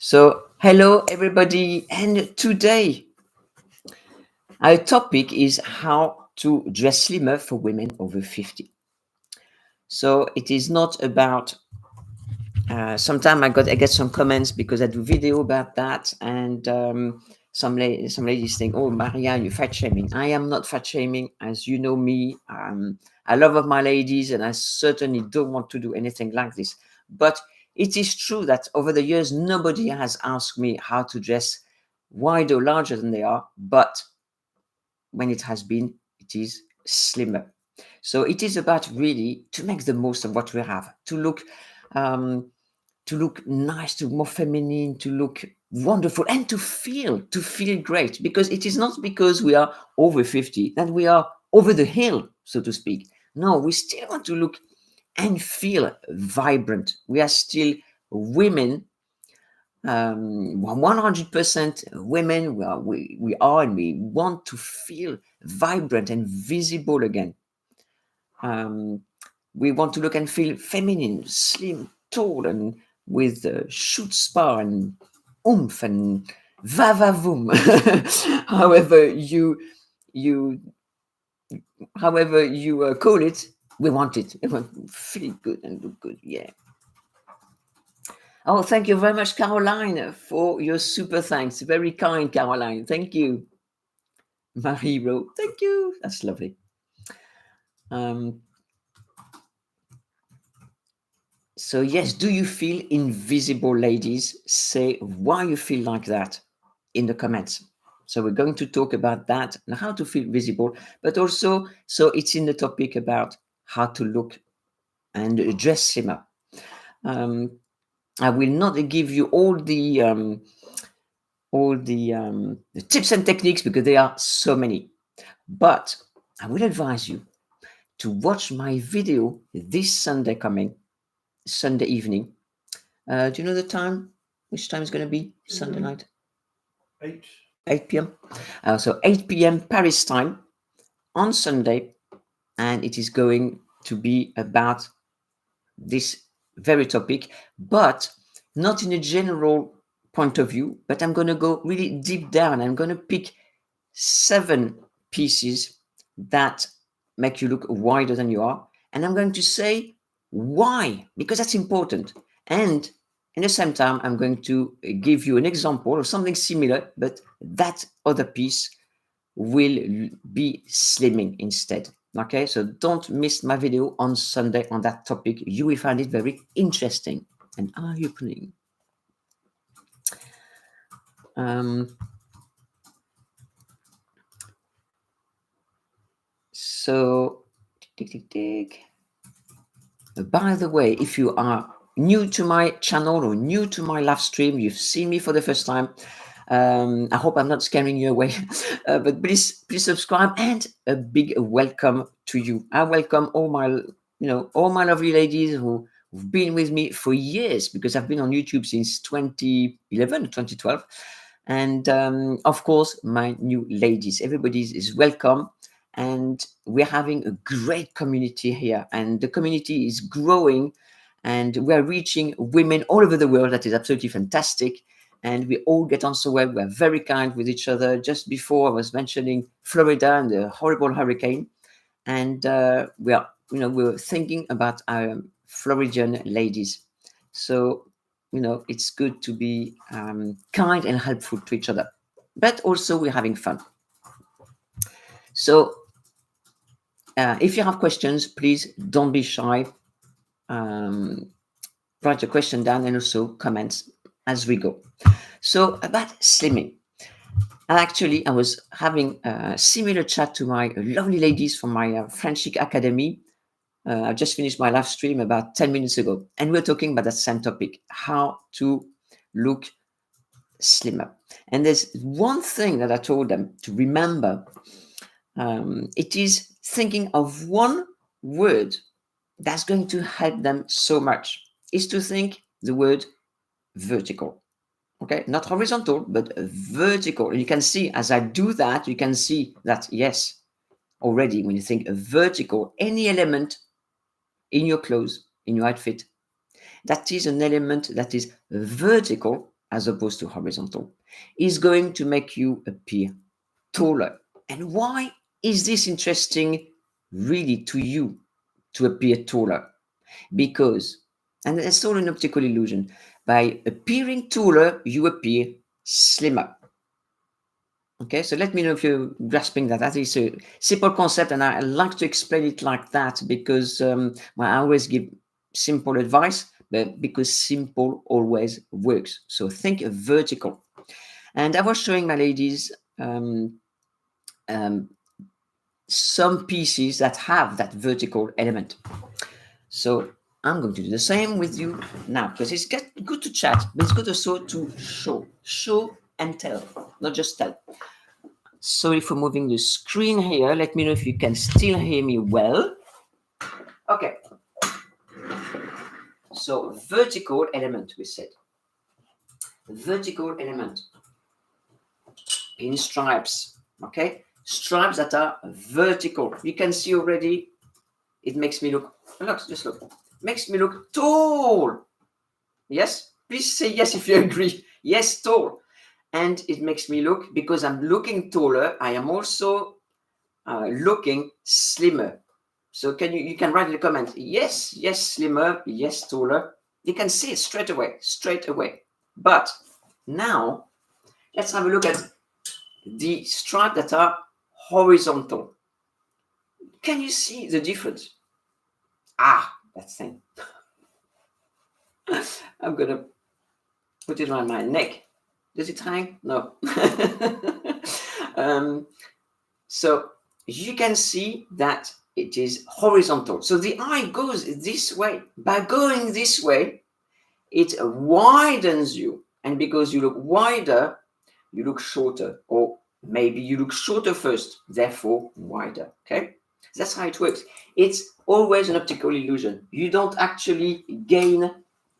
So, hello everybody, and today our topic is how to dress slimmer for women over 50. So, it is not about. Sometimes I get some comments because I do video about that, and some ladies think, "Oh, Maria, you're fat shaming." I am not fat shaming, as you know me. I love my ladies, and I certainly don't want to do anything like this. But it is true that over the years, nobody has asked me how to dress wider or larger than they are. But when it has been, it is slimmer. So it is about really to make the most of what we have, um, to look nice, to more feminine, to look wonderful, and to feel great. Because it is not because we are over 50 that we are over the hill, so to speak. No, we still want to look and feel vibrant. We are still women, 100% women. We are, and we want to feel vibrant and visible again. We want to look and feel feminine, slim, tall, and with shoot spa and oomph and va-va-voom. You however you call it, we want it. We want to feel good and look good. Yeah. Oh, thank you very much, Caroline, for your super thanks. Very kind, Caroline. Thank you. Marie wrote, thank you. That's lovely. So yes, do you feel invisible, ladies? Say why you feel like that in the comments. So we're going to talk about that and how to feel visible, but also, so it's in the topic about how to look and dress slimmer. I will not give you all the tips and techniques because there are so many, but I will advise you to watch my video this Sunday Sunday evening. Do you know the time? Which time is going to be Sunday night? 8 p.m. So 8 p.m. Paris time on Sunday, and it is going to be about this very topic, but not in a general point of view, but I'm going to go really deep down. I'm going to pick 7 pieces that make you look wider than you are, and I'm going to say why, because that's important. And at the same time, I'm going to give you an example of something similar, but that other piece will be slimming instead. Okay, so don't miss my video on Sunday on that topic. You will find it very interesting and eye-opening. So, by the way, if you are new to my channel or new to my live stream, you've seen me for the first time, I hope I'm not scaring you away, but please subscribe, and a big welcome to you. I welcome all my lovely ladies who've been with me for years, because I've been on YouTube since 2011, 2012. And of course, my new ladies, everybody is welcome. And we're having a great community here, and the community is growing, and we're reaching women all over the world. That is absolutely fantastic. And we all get on so well. We're very kind with each other. Just before, I was mentioning Florida and the horrible hurricane, and we were thinking about our Floridian ladies. So it's good to be kind and helpful to each other, but also we're having fun. So if you have questions, please don't be shy. Write your question down, and also comments as we go. So about slimming. Actually, I was having a similar chat to my lovely ladies from my French Chic Academy. I just finished my live stream about 10 minutes ago, and we're talking about that same topic, how to look slimmer. And there's one thing that I told them to remember. It is thinking of one word that's going to help them so much, is to think the word vertical. Okay, not horizontal, but vertical. And you can see as I do that, you can see that, yes, already when you think of vertical, any element in your clothes, in your outfit, that is an element that is vertical, as opposed to horizontal, is going to make you appear taller. And why is this interesting really to you to appear taller? Because, and it's all an optical illusion, by appearing taller, you appear slimmer. Okay, so let me know if you're grasping that. That is a simple concept, and I like to explain it like that because I always give simple advice, but because simple always works. So think vertical. And I was showing my ladies some pieces that have that vertical element. So I'm going to do the same with you now because it's good to chat, but it's good also to show and tell, not just tell. Sorry for moving the screen here. Let me know if you can still hear me well. Okay. So vertical element, we said. Vertical element. Pinstripes. Okay. Stripes that are vertical. You can see already it makes me look, just look. Makes me look tall. Yes? Please say yes if you agree. Yes, tall. And it makes me look, because I'm looking taller, I am also looking slimmer. So you can write in the comment, yes, slimmer, yes, taller. You can see it straight away. But now, let's have a look at the stripes that are horizontal. Can you see the difference? That thing. I'm going to put it around my neck. Does it hang? No. So you can see that it is horizontal. So the eye goes this way. By going this way, it widens you. And because you look wider, you look shorter. Or maybe you look shorter first, therefore wider. Okay? That's how it works. It's always an optical illusion. You don't actually gain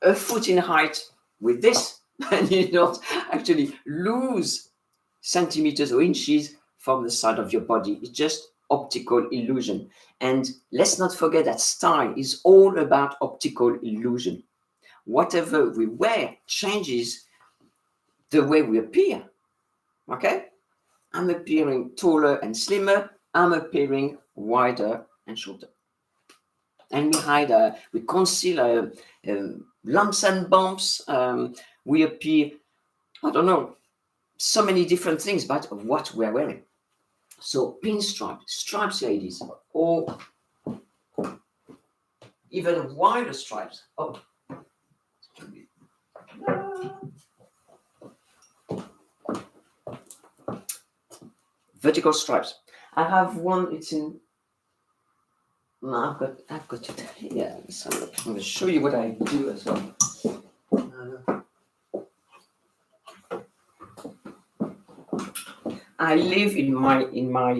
a foot in height with this. And you don't actually lose centimeters or inches from the side of your body. It's just optical illusion. And let's not forget that style is all about optical illusion. Whatever we wear changes the way we appear. Okay? I'm appearing taller and slimmer. I'm appearing wider and shorter. And we conceal lumps and bumps. We appear, I don't know, so many different things about what we're wearing. So pinstripe, stripes, ladies, or even wider stripes. Vertical stripes. I have one. It's in. No, I've got it here. So I'm going to show you what I do as well. I live in my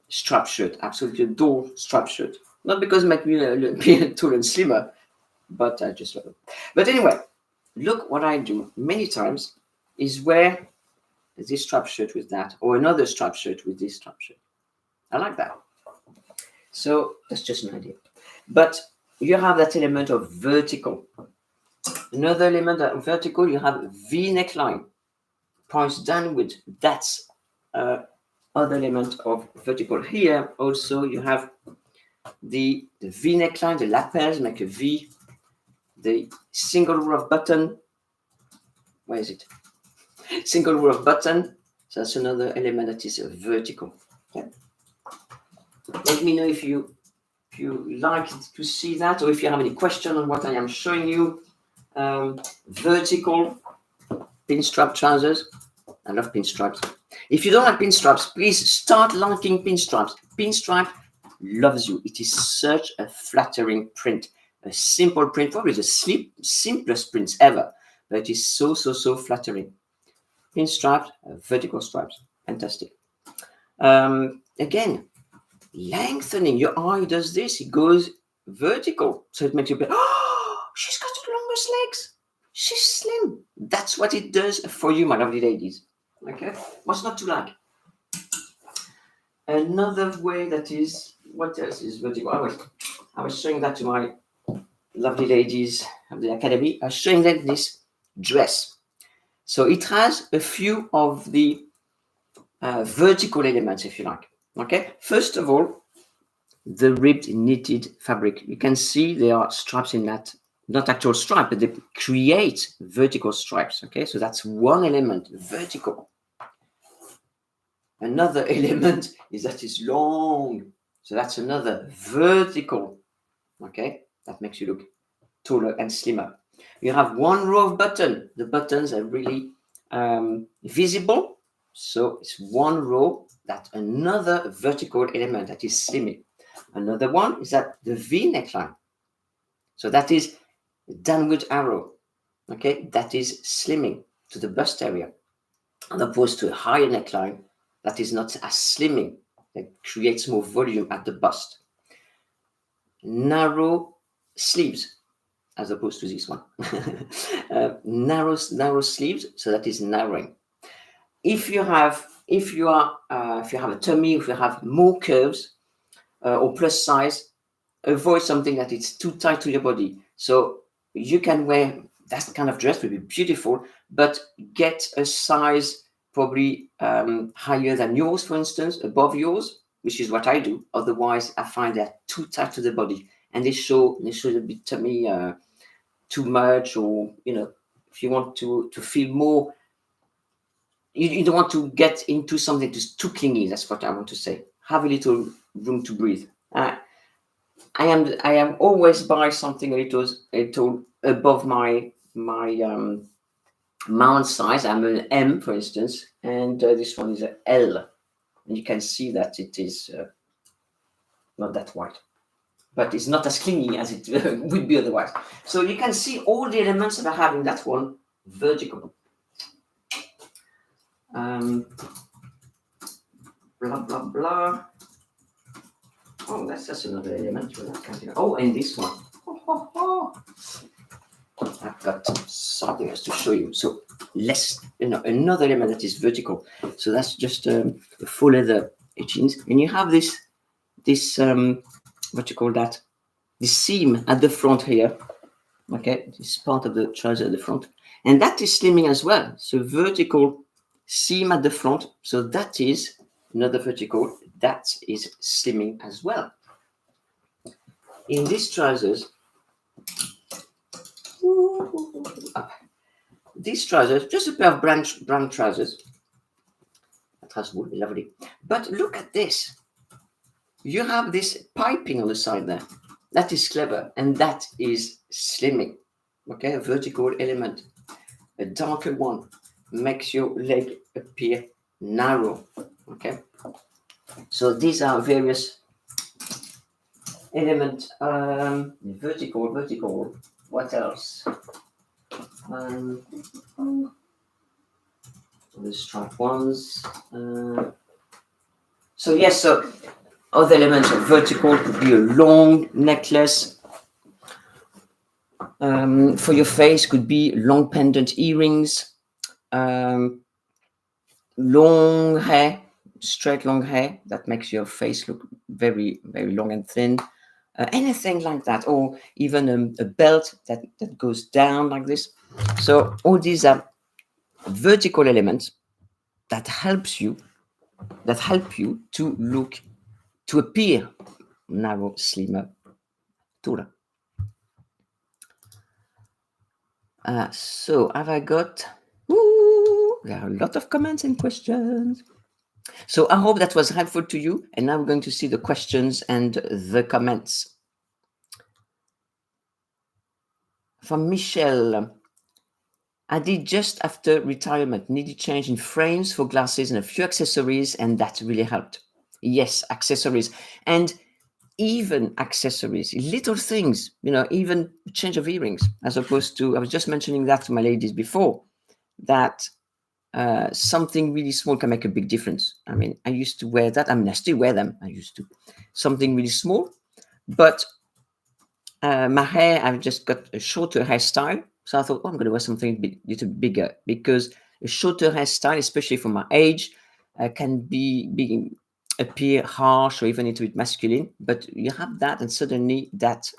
strap shirt. Absolutely adore strap shirt. Not because it makes me appear tall and slimmer, but I just love it. But anyway, look what I do many times is wear this strap shirt with that, or another strap shirt with this strap shirt. I like that. So that's just an idea. But you have that element of vertical. Another element of vertical, you have V neckline. Points downward. That's other element of vertical. Here also you have the V neckline, the lapels make a V, the single row of button. Where is it? Single row of button. So that's another element that is vertical. Okay. Let me know if you like to see that, or if you have any question on what I am showing you. Vertical pinstripe trousers. I love pinstripes. If you don't like pinstripes, please start liking pinstripes. Pinstripe loves you. It is such a flattering print. A simple print, probably the simplest prints ever, but it is so flattering. Pinstripes, vertical stripes, fantastic. Again, lengthening. Your eye does this. It goes vertical, so it makes you be. Oh, she's got the longest legs. She's slim. That's what it does for you, my lovely ladies. Okay, what's not to like? Another way that is, what else is vertical? I was showing that to my lovely ladies of the academy. I was showing them this dress. So it has a few of the vertical elements, if you like. Okay, first of all, the ribbed knitted fabric. You can see there are stripes in that, not actual stripe, but they create vertical stripes. Okay, so that's one element, vertical. Another element is that it's long. So that's another vertical. Okay, that makes you look taller and slimmer. You have one row of buttons. The buttons are really visible. So it's one row, that another vertical element that is slimming. Another one is that the V neckline. So that is downward arrow. Okay, that is slimming to the bust area, as opposed to a higher neckline that is not as slimming, that creates more volume at the bust. Narrow sleeves, as opposed to this one. narrow sleeves, so that is narrowing. If you have a tummy, if you have more curves or plus size, avoid something that is too tight to your body. So you can wear that kind of dress, will be beautiful, but get a size probably higher than yours, for instance, above yours, which is what I do. Otherwise, I find they're too tight to the body, and they show a bit tummy too much, or if you want to feel more, you don't want to get into something that's too clingy. That's what I want to say. Have a little room to breathe. I am always buy something a little above my mount size. I'm an M, for instance, and this one is an L, and you can see that it is not that wide, but it's not as clingy as it would be otherwise. So you can see all the elements that I have in that one vertical. Blah blah blah. Oh, that's just another element. Oh, and this one. I've got something else to show you. So another element that is vertical. So that's just a full leather etchings, and you have this what you call that? This seam at the front here. Okay, this part of the trouser at the front, and that is slimming as well. So vertical seam at the front. So that is another vertical that is slimming as well. In these trousers, just a pair of brown trousers. That would be lovely. But look at this. You have this piping on the side there. That is clever, and that is slimming. Okay, a vertical element. A darker one makes your leg appear narrow. Okay, so these are various elements. Vertical. What else? The striped ones. So yes, so other elements of vertical could be a long necklace. For your face could be long pendant earrings, long hair, straight long hair that makes your face look very, very long and thin. Anything like that, or even a belt that goes down like this. So all these are vertical elements that help you to appear narrow, slimmer, taller. So have I got? There are a lot of comments and questions. So I hope that was helpful to you. And now we're going to see the questions and the comments. From Michelle. I did just after retirement, needed change in frames for glasses and a few accessories, and that really helped. Yes, accessories. And even accessories, little things, even change of earrings, as opposed to, I was just mentioning that to my ladies before, that something really small can make a big difference. I mean, I used to wear that. I mean, I still wear them. Something really small, but my hair, I've just got a shorter hairstyle. So I thought, I'm going to wear something a little bigger, because a shorter hairstyle, especially for my age, can appear harsh or even a little bit masculine. But you have that, and suddenly that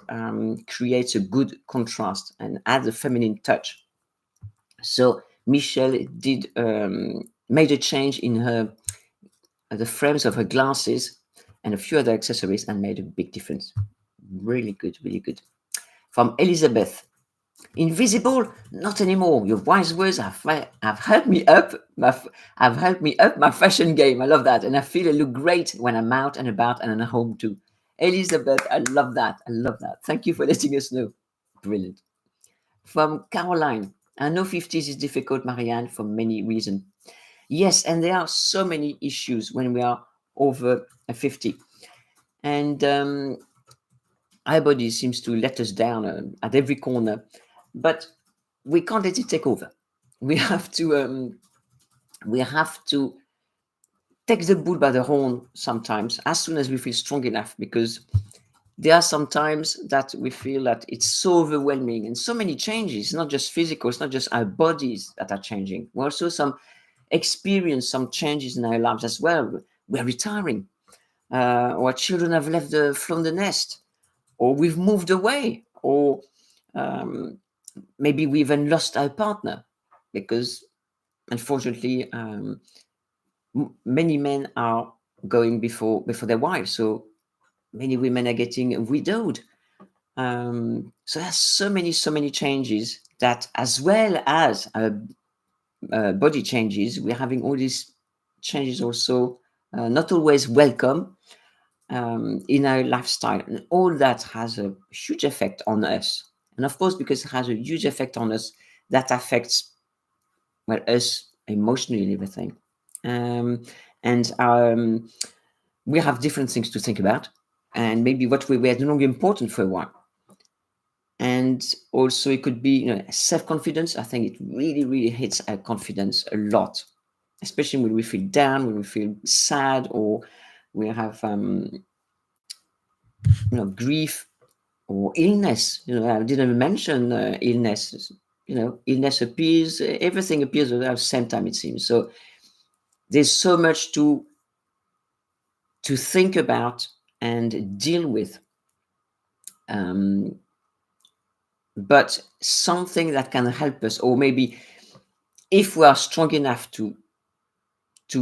creates a good contrast and adds a feminine touch. So Michelle did made a change in her the frames of her glasses and a few other accessories and made a big difference. Really good, really good. From Elizabeth. Invisible, not anymore. Your wise words have helped me up. Have helped me up my fashion game. I love that, and I feel I look great when I'm out and about and at home too. Elizabeth, I love that. I love that. Thank you for letting us know. Brilliant. From Caroline, I know 50s is difficult, Marianne, for many reasons. Yes, and there are so many issues when we are over 50, and our body seems to let us down at every corner, but we can't let it take over. We have to take the bull by the horn sometimes as soon as we feel strong enough, because there are some times that we feel that it's so overwhelming and so many changes. It's not just physical, it's not just our bodies that are changing. We also some experience some changes in our lives as well. We're retiring, our children have flown the nest, or we've moved away, or um, maybe we even lost our partner, because unfortunately many men are going before their wives, so many women are getting widowed. So there's so many changes that, as well as body changes, we're having all these changes also, not always welcome, in our lifestyle, and all that has a huge effect on us. And of course, because it has a huge effect on us, that affects, well, us emotionally and everything. Um, and we have different things to think about, and maybe what we were no longer important for a while. And also, it could be, self-confidence. I think it really hits our confidence a lot, especially when we feel down, when we feel sad, or we have grief or illness. I didn't mention illness. Illness appears, everything appears at the same time, it seems. So there's so much to think about and deal with. But something that can help us, or maybe if we are strong enough to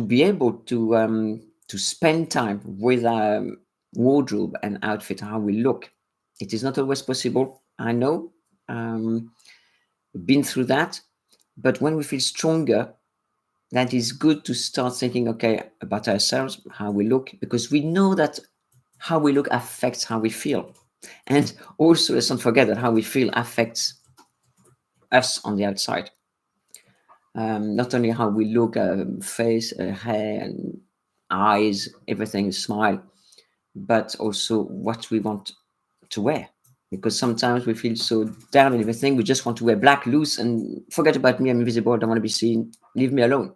be able to spend time with our wardrobe and outfit, how we look. It is not always possible, I know. Been through that. But when we feel stronger, that is good to start thinking, okay, about ourselves, how we look, because we know that how we look affects how we feel. And also, let's not forget that how we feel affects us on the outside. Not only how we look, face, hair, and eyes, everything, smile, but also what we want to wear. Because sometimes we feel so down and everything, we just want to wear black, loose, and forget about me, I'm invisible, I don't want to be seen, leave me alone.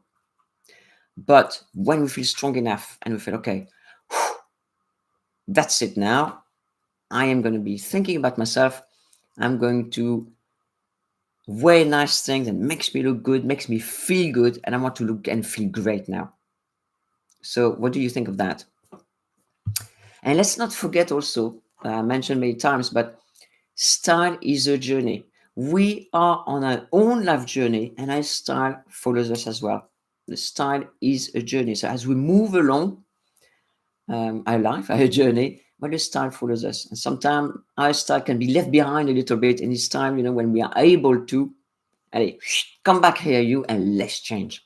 But when we feel strong enough and we feel, okay, that's it now, I am going to be thinking about myself, I'm going to wear nice things that makes me look good, makes me feel good, and I want to look and feel great now. So what do you think of that? And let's not forget also, I mentioned many times, but style is a journey. We are on our own life journey, and our style follows us as well. The style is a journey. So as we move along our life, our journey, well, the style follows us. And sometimes our style can be left behind a little bit, and it's time, when we are able to, allez, come back here, you, and let's change.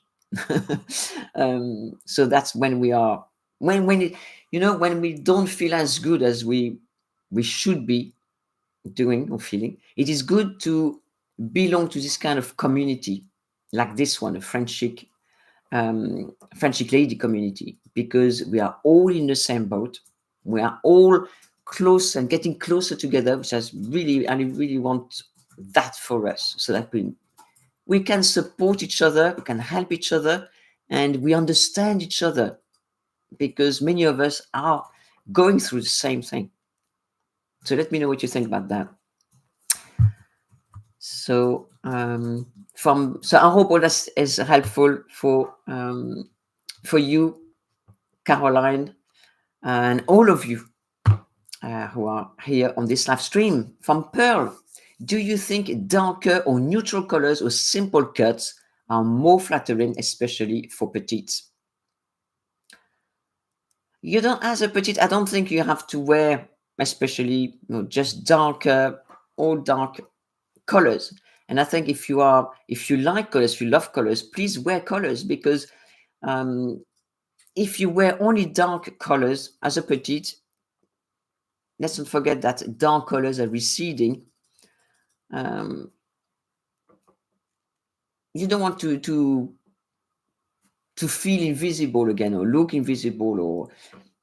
So that's when we are, when it, when we don't feel as good as we should be doing or feeling, it is good to belong to this kind of community, like this one, a French Chic lady community, because we are all in the same boat. We are all close and getting closer together, which is really, I really want that for us, so that we can support each other, we can help each other, and we understand each other, because many of us are going through the same thing. So let me know what you think about that. So so I hope all that is helpful for you, Caroline, and all of you who are here on this live stream. From Pearl, Do you think darker or neutral colors or simple cuts are more flattering, especially for petites? You don't, as a petite, I don't think you have to wear, especially just darker or dark colors. And I think if you like colors, if you love colors, please wear colors, because if you wear only dark colors as a petite, let's not forget that dark colors are receding. You don't want to feel invisible again, or look invisible, or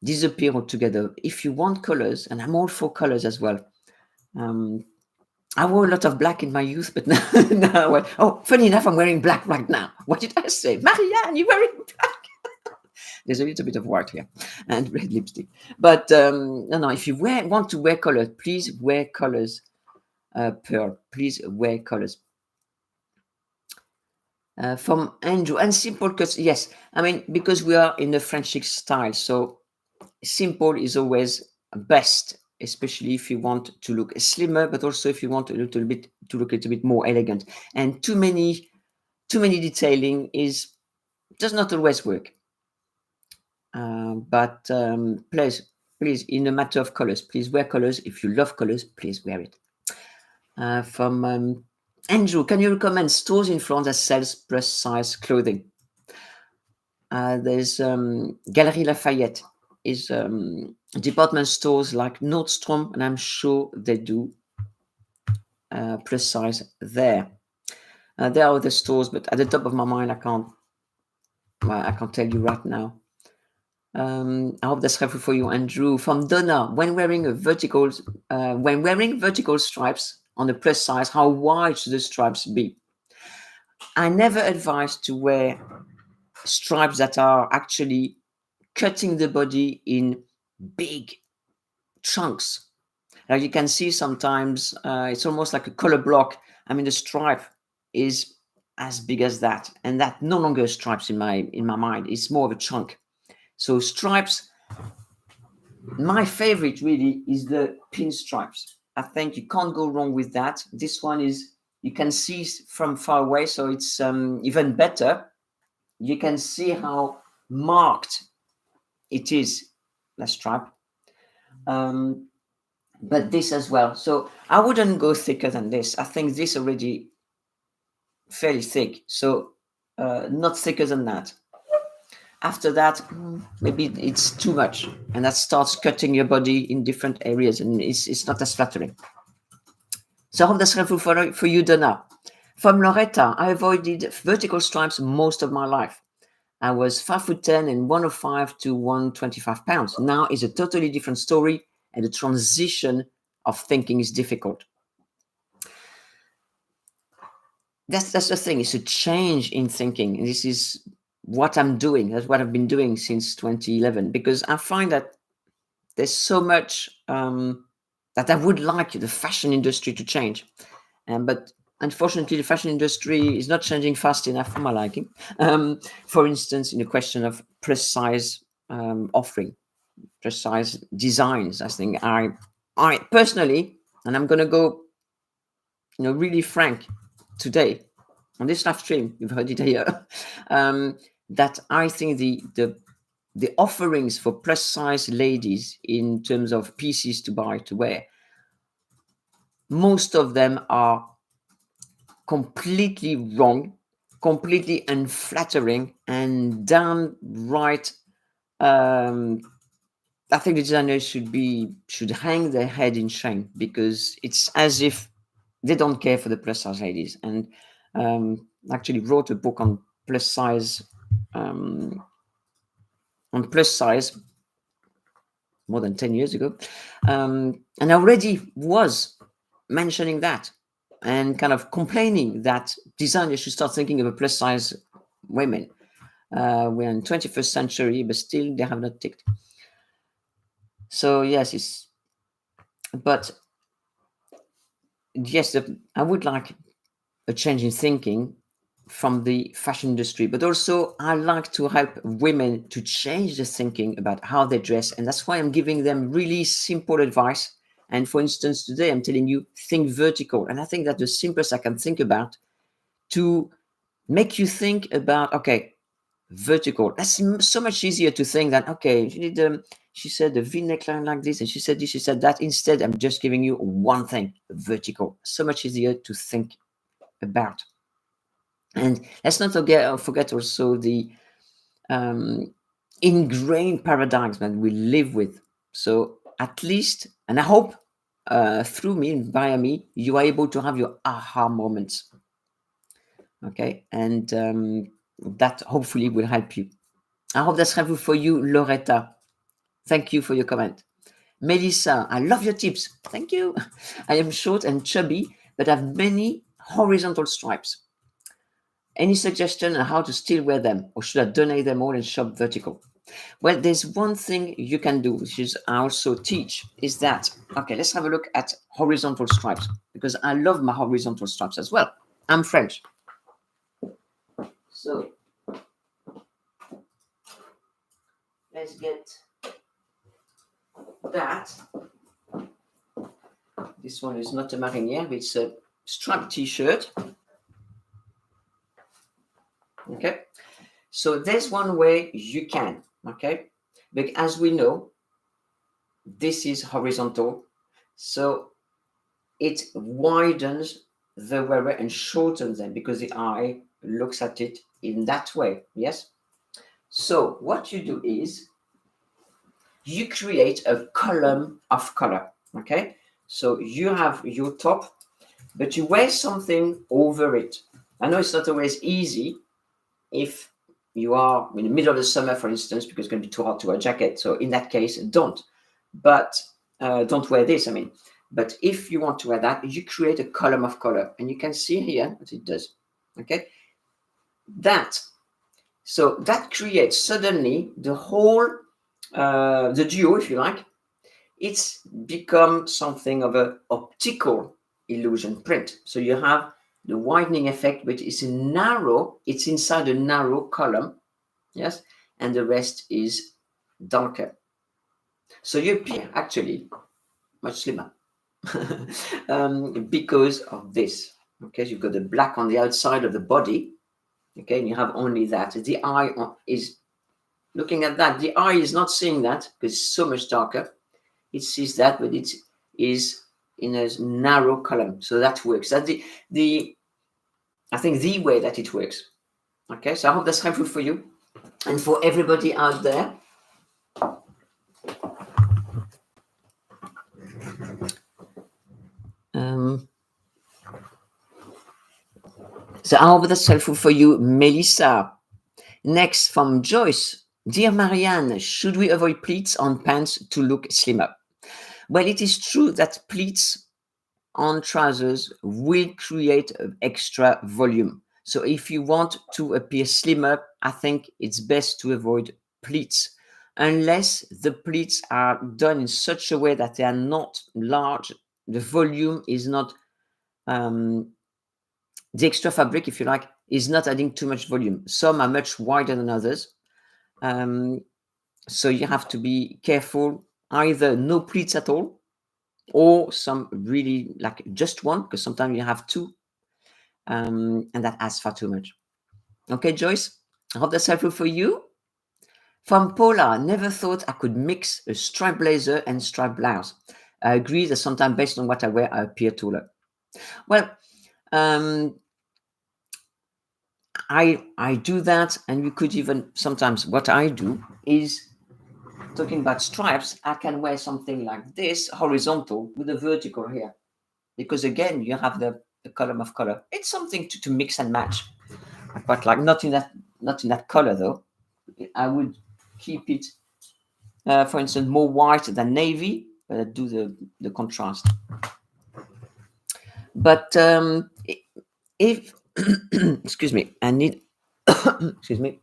disappear altogether. If you want colors, and I'm all for colors as well. I wore a lot of black in my youth, but now, oh, funny enough, I'm wearing black right now. What did I say? Marianne, you're wearing black. There's a little bit of white here and red lipstick. But no, if you want to wear colors, please wear colors. Pearl, please wear colors. From Andrew, and simple cuts, yes. I mean, because we are in the French chic style, so simple is always best, especially if you want to look slimmer, but also if you want to look a little bit more elegant. And too many detailing does not always work. But please, in a matter of colors, please wear colors. If you love colors, please wear it. From Andrew, can you recommend stores in France that sells plus size clothing? There's Galerie Lafayette is department stores like Nordstrom, and I'm sure they do plus size there. There are other stores, but at the top of my mind, I can't tell you right now. I hope that's helpful for you, Andrew. From Donna, when wearing vertical stripes on the plus size, how wide should the stripes be? I never advise to wear stripes that are actually cutting the body in big chunks. Like you can see sometimes, it's almost like a color block. I mean, the stripe is as big as that, and that no longer stripes in my mind. It's more of a chunk. So stripes, my favorite really is the pin stripes. I think you can't go wrong with that. This one is, you can see from far away, so it's even better. You can see how marked it is, the stripe. But this as well. So I wouldn't go thicker than this. I think this already fairly thick. So not thicker than that. After that, maybe it's too much, and that starts cutting your body in different areas, and it's not as flattering. So I hope that's helpful for you, Donna. From Loretta, I avoided vertical stripes most of my life. I was 5'10" and 105 to 125 pounds. Now it's a totally different story, and the transition of thinking is difficult. That's the thing. It's a change in thinking. And this is what I'm doing. That's what I've been doing since 2011, because I find that there's so much that I would like the fashion industry to change. But unfortunately, the fashion industry is not changing fast enough for my liking. For instance, in the question of plus size offering, plus size designs, I think I personally, and I'm going to go, really frank today on this live stream, you've heard it here, that I think the offerings for plus size ladies in terms of pieces to buy, to wear, most of them are completely wrong, completely unflattering, and downright. I think the designers should hang their head in shame, because it's as if they don't care for the plus size ladies. And actually wrote a book on plus size, more than 10 years ago, and I already was mentioning that and kind of complaining that designers should start thinking of a plus size women. We're in 21st century, but still they have not ticked. So yes, I would like a change in thinking from the fashion industry, but also I like to help women to change the thinking about how they dress. And that's why I'm giving them really simple advice And for instance, today I'm telling you, think vertical. And I think that the simplest I can think about to make you think about, okay, vertical. That's so much easier to think that, okay, she said the V neckline like this, and she said this, she said that. Instead, I'm just giving you one thing, vertical. So much easier to think about. And let's not forget also the ingrained paradigms that we live with. So at least, and I hope through me and via me, you are able to have your aha moments. Okay, and that hopefully will help you. I hope that's helpful for you, Loretta. Thank you for your comment. Melissa, I love your tips. Thank you. I am short and chubby, but have many horizontal stripes. Any suggestion on how to still wear them, or should I donate them all and shop vertical? Well, there's one thing you can do, which is I also teach, is that, okay, let's have a look at horizontal stripes, because I love my horizontal stripes as well. I'm French. So let's get that. This one is not a marinière, but it's a striped t-shirt. Okay, so there's one way you can, okay, but as we know, this is horizontal, so it widens the wearer and shortens them because the eye looks at it in that way. Yes, so what you do is you create a column of color. Okay, so you have your top, but you wear something over it. I know it's not always easy if you are in the middle of the summer, for instance, because it's going to be too hot to wear a jacket. So in that case, don't. But don't wear this, I mean. But if you want to wear that, you create a column of color. And you can see here what it does. Okay? So that creates suddenly the whole, the duo, if you like. It's become something of an optical illusion print. So you have the widening effect, but it's inside a narrow column, yes, and the rest is darker. So you appear actually much slimmer because of this. Okay, you've got the black on the outside of the body, okay, and you have only that. The eye is looking at that. The eye is not seeing that because it's so much darker. It sees that, but it is in a narrow column, so that works. That's I think the way that it works. Okay, so I hope that's helpful for you and for everybody out there. So I hope that's helpful for you, Melissa. Next from Joyce. Dear Marianne, should we avoid pleats on pants to look slimmer? Well, it is true that pleats on trousers will create extra volume. So if you want to appear slimmer, I think it's best to avoid pleats, unless the pleats are done in such a way that they are not large. The volume is not, the extra fabric, if you like, is not adding too much volume. Some are much wider than others. So you have to be careful, either no pleats at all, or some really like just one, because sometimes you have two, and that adds far too much. Okay, Joyce, I hope that's helpful for you. From Paula, never thought I could mix a striped blazer and striped blouse. I agree that sometimes based on what I wear, I appear taller. Well, I do that, and you could even sometimes, what I do is, talking about stripes, I can wear something like this, horizontal, with a vertical here. Because again, you have the column of color. It's something to mix and match. I quite like, not in that color though. I would keep it, for instance, more white than navy, but do the contrast. But if excuse me, I need excuse me.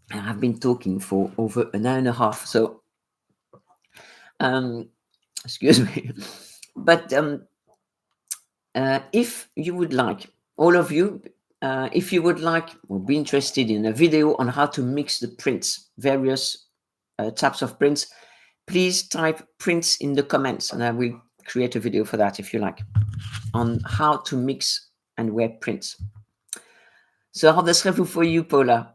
I've been talking for over an hour and a half, so excuse me. But if you would like, all of you, if you would like or be interested in a video on how to mix the prints, various types of prints, please type prints in the comments, and I will create a video for that if you like, on how to mix and wear prints. So how does it for you, Paula?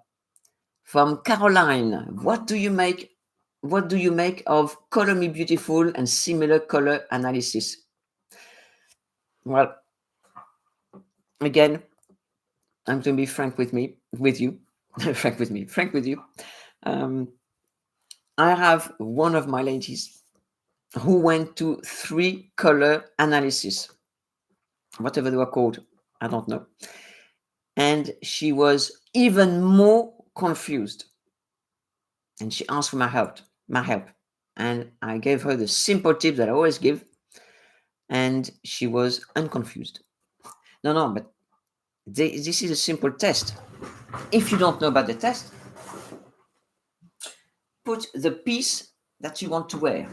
From Caroline, what do you make of Color Me Beautiful and similar color analysis? Well, again, I'm going to be frank with you. I have one of my ladies who went to 3 color analysis, whatever they were called, I don't know. And she was even more confused. And she asked for my help. And I gave her the simple tip that I always give. And she was unconfused. No, but this is a simple test. If you don't know about the test, put the piece that you want to wear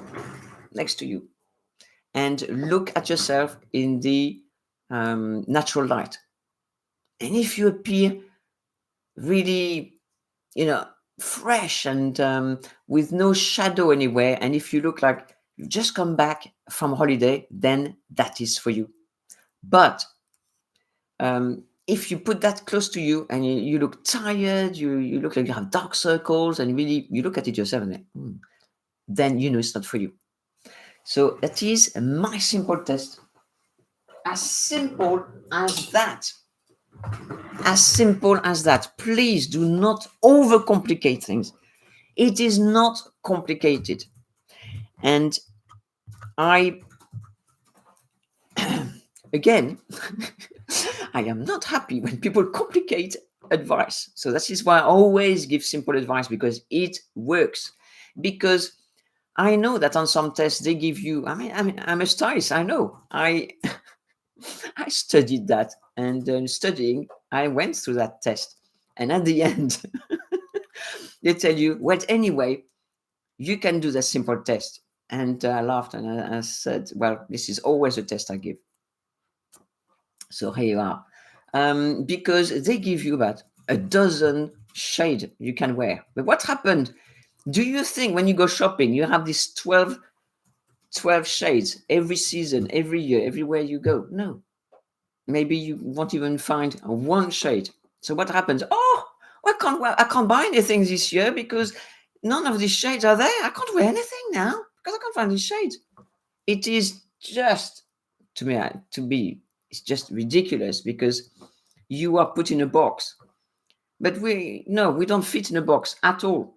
next to you and look at yourself in the natural light. And if you appear really, fresh and with no shadow anywhere, and if you look like you've just come back from holiday, then that is for you. But if you put that close to you and you look tired, you look like you have dark circles, and really you look at it yourself and then you know it's not for you. So that is my simple test. As simple as that. As simple as that. Please do not overcomplicate things. It is not complicated. And again, I am not happy when people complicate advice. So that is why I always give simple advice, because it works. Because I know that on some tests they give you, I'm a stylist, I know. I studied that, and studying, I went through that test. And at the end, they tell you, well, anyway, you can do the simple test. And I laughed and I said, well, this is always a test I give. So here you are. Because they give you about a dozen shades you can wear. But what happened? Do you think when you go shopping, you have these 12 shades every season, every year, everywhere you go? No. Maybe you won't even find one shade. So what happens? Oh, I can't buy anything this year because none of these shades are there. I can't wear anything now because I can't find these shades. It is just, to me, it's just ridiculous, because you are put in a box. But we don't fit in a box at all.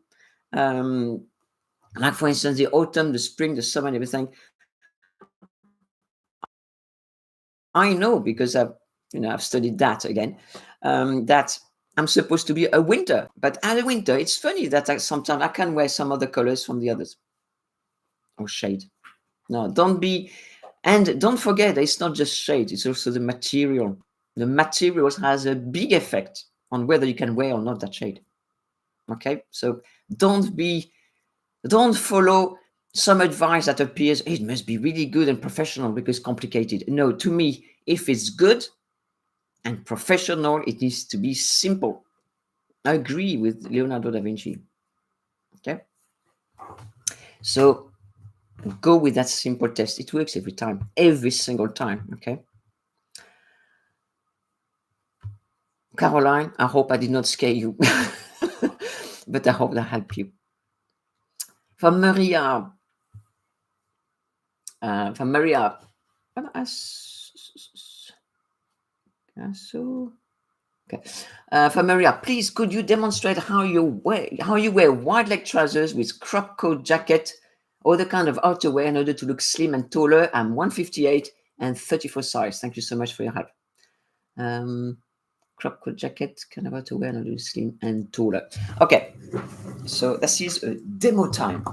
Like, for instance, the autumn, the spring, the summer, and everything. I know, because I've studied that again, that I'm supposed to be a winter. But at a winter, it's funny that sometimes I can wear some other colors from the others, or shade. No, don't forget, it's not just shade, it's also the material. The materials has a big effect on whether you can wear or not that shade. Okay, so don't follow some advice that appears, it must be really good and professional because complicated. No, to me, if it's good and professional, it needs to be simple. I agree with Leonardo da Vinci. Okay, so go with that simple test. It works every time, every single time. Okay, Caroline, I hope I did not scare you, but I hope that helped you. From Maria, for Maria, please, could you demonstrate how you wear wide leg trousers with crop coat jacket or the kind of outerwear in order to look slim and taller? I'm 158 and 34 size. Thank you so much for your help. Crop coat jacket, kind of outerwear in order to look slim and taller. Okay, so this is a demo time.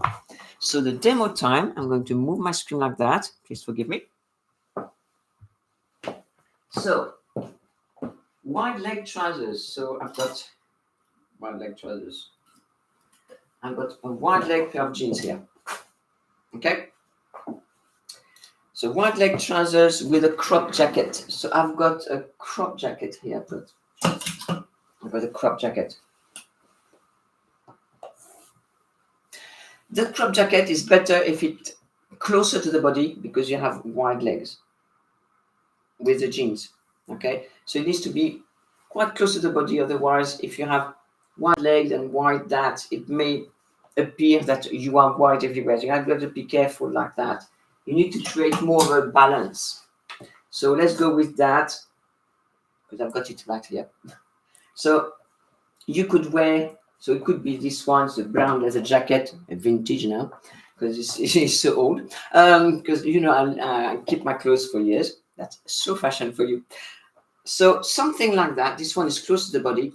So the demo time, I'm going to move my screen like that. Please forgive me. So, wide leg trousers. So I've got wide leg trousers. I've got a wide leg pair of jeans here. Okay. So wide leg trousers with a crop jacket. So I've got a crop jacket here. I've got a crop jacket. The crop jacket is better if it's closer to the body because you have wide legs with the jeans. Okay, so it needs to be quite close to the body. Otherwise, if you have wide legs and wide that, it may appear that you are wide everywhere. So you have got to be careful like that. You need to create more of a balance. So let's go with that because I've got it right here. So you could wear, so it could be this one, the brown leather jacket, a vintage now, because it's so old. Because you know I keep my clothes for years. That's so fashion for you. So something like that. This one is close to the body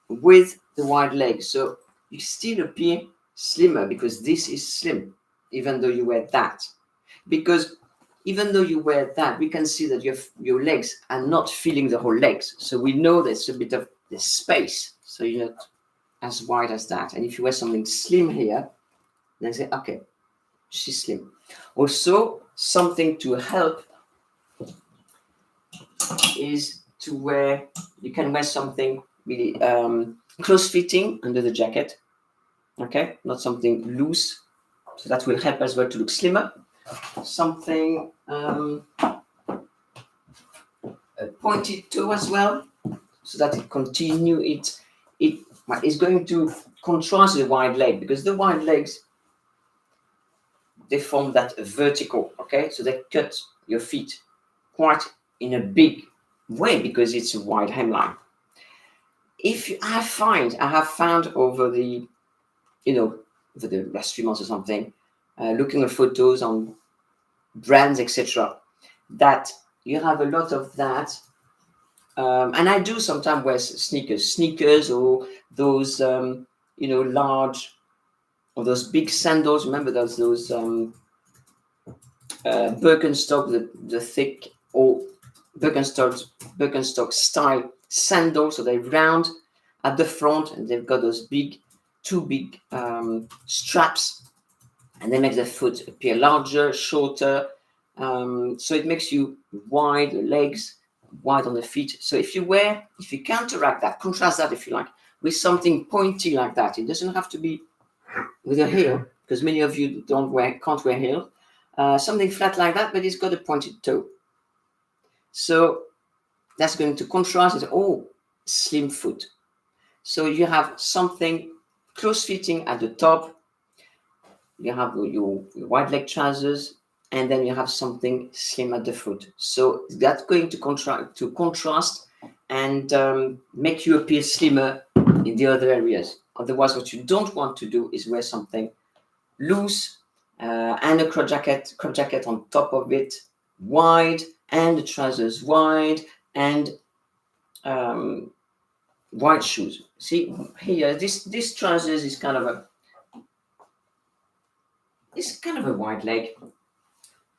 with the wide legs. So you still appear slimmer because this is slim, even though you wear that. Because even though you wear that, we can see that your legs are not filling the whole legs. So we know there's a bit of the space. So you're not as wide as that. And if you wear something slim here, then say, okay, she's slim. Also, something to help is to wear, you can wear something really close fitting under the jacket. Okay, not something loose. So that will help as well to look slimmer. Something a pointed toe as well, so that it continue it is going to contrast the wide leg because the wide legs, they form that vertical. Okay, so they cut your feet quite in a big way because it's a wide hemline. I have found over the over the last 3 months or something, looking at photos on brands, etc., that you have a lot of that. And I do sometimes wear sneakers or those, large, or those big sandals. Remember those Birkenstock, the thick or Birkenstock style sandals. So they're round at the front and they've got those two big straps, and they make the foot appear larger, shorter. So it makes you wide, the legs wide on the feet. So if you counteract that, contrast that if you like, with something pointy like that, it doesn't have to be with a heel, because many of you can't wear heel. Something flat like that, but it's got a pointed toe. So that's going to contrast it. Slim foot. So you have something close fitting at the top. You have your wide leg trousers, and then you have something slim at the foot. So that's going to contrast and make you appear slimmer in the other areas. Otherwise, what you don't want to do is wear something loose and a crop jacket on top of it, wide, and the trousers wide, and wide shoes. See here, this trousers is kind of a wide leg,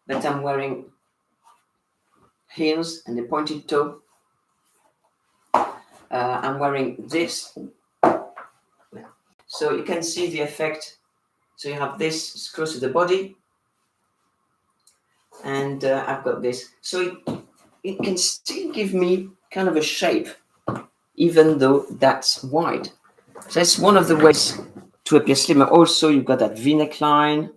but I'm wearing heels and a pointed toe. I'm wearing this, so you can see the effect. So you have this close to the body, and I've got this. So it can still give me kind of a shape, even though that's wide. So that's one of the ways to appear slimmer. Also, you've got that V-neck line.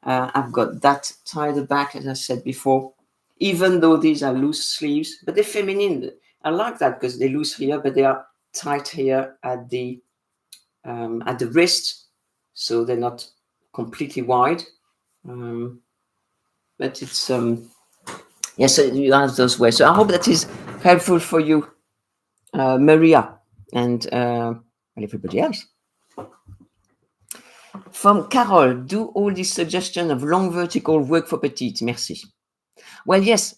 I've got that tie at the back, as I said before. Even though these are loose sleeves, but they're feminine. I like that because they're loose here, but they are tight here at the wrist, so they're not completely wide. But it's so you have those ways. So I hope that is helpful for you, Maria, and everybody else. From Carol, do all these suggestions of long vertical work for petite? Merci. Well, yes,